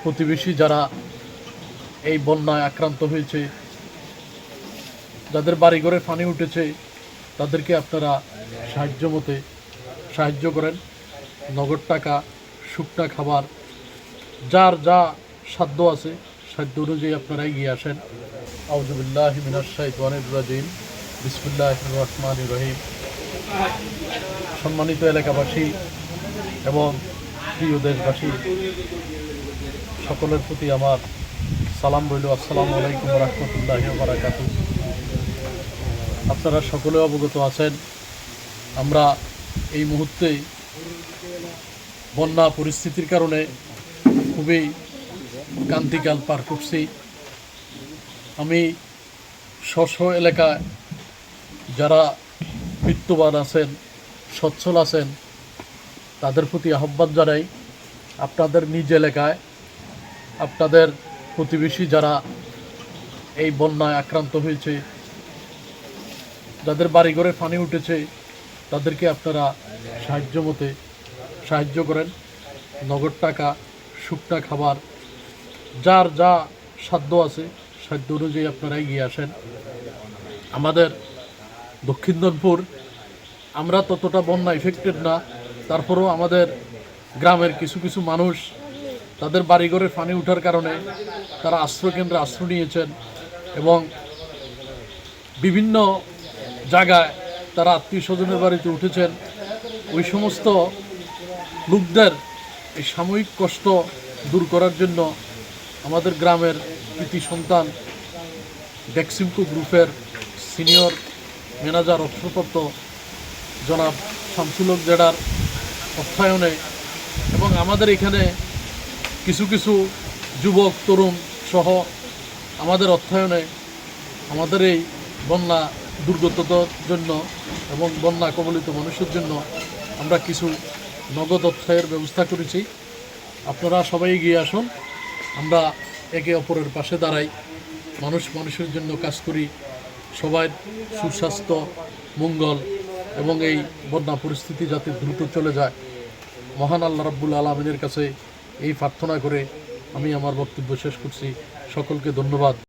প্রতিবেশী যারা এই বন্যায় আক্রান্ত হয়েছে, যাদের বাড়িঘরে পানি উঠেছে, তাদেরকে আপনারা সাহায্য করেন। নগদ টাকা, শুকনা খাবার, যার যা সাধ্য আছে সাধ্য অনুযায়ী আপনারা এগিয়ে আসেন। আউযু বিল্লাহি মিনাশ শাইতানির রাজিম। বিসমিল্লাহির রহমানির রহিম। সম্মানিত এলাকাবাসী এবং প্রিয় দেশবাসী, সকলের প্রতি আমার সালাম রইল। আসসালামু আলাইকুম ওয়া রাহমাতুল্লাহি ওয়া বারাকাতুহু। আপনারা সকলে অবগত আছেন, আমরা এই মুহূর্তে বন্যা পরিস্থিতির কারণে খুবই ক্রান্তিকাল পার করছি। আমি স্ব এলাকায় যারা বিত্তবান আছেন, সচ্ছল আছেন, তাদের প্রতি আহ্বান জানাই, আপনাদের নিজ এলাকায় আপনাদের প্রতিবেশী যারা এই বন্যায় আক্রান্ত হয়েছে, যাদের বাড়িঘরে পানি উঠেছে, তাদেরকে আপনারা সাহায্য করেন। নগদ টাকা, শুকনা খাবার, যার যা সাধ্য আছে সাধ্য অনুযায়ী আপনারা এগিয়ে আসেন। আমাদের দক্ষিণ দিনাজপুর, আমরা ততটা বন্যা এফেক্টেড না, তারপরেও আমাদের গ্রামের কিছু কিছু মানুষ তাদের বাড়িঘরে পানি ওঠার কারণে তারা আশ্রয়কেন্দ্রে আশ্রয় নিয়েছেন এবং বিভিন্ন জায়গায় তারা আত্মীয় স্বজনের বাড়িতে উঠেছেন। ওই সমস্ত লোকদের এই সাময়িক কষ্ট দূর করার জন্য আমাদের গ্রামের কৃতি সন্তান ডেক্সিমকো গ্রুপের সিনিয়র ম্যানেজার অবসরপ্রাপ্ত জনাব শামসুল হক জেডার অর্থায়নে এবং আমাদের এখানে কিছু কিছু যুবক তরুণ সহ আমাদের অর্থায়নে আমাদের এই বন্যা দুর্গতদের জন্য এবং বন্যা কবলিত মানুষের জন্য আমরা কিছু নগদ অর্থের ব্যবস্থা করেছি। আপনারা সবাই এগিয়ে আসুন, আমরা একে অপরের পাশে দাঁড়াই, মানুষের জন্য কাজ করি, সবার সুস্বাস্থ্য, মঙ্গল এবং এই বন্যা পরিস্থিতি যাতে দ্রুত চলে যায়, মহান আল্লাহ রাব্বুল আলামিনের কাছে এই প্রার্থনা করে আমি আমার বক্তব্য শেষ করছি। সকলকে ধন্যবাদ।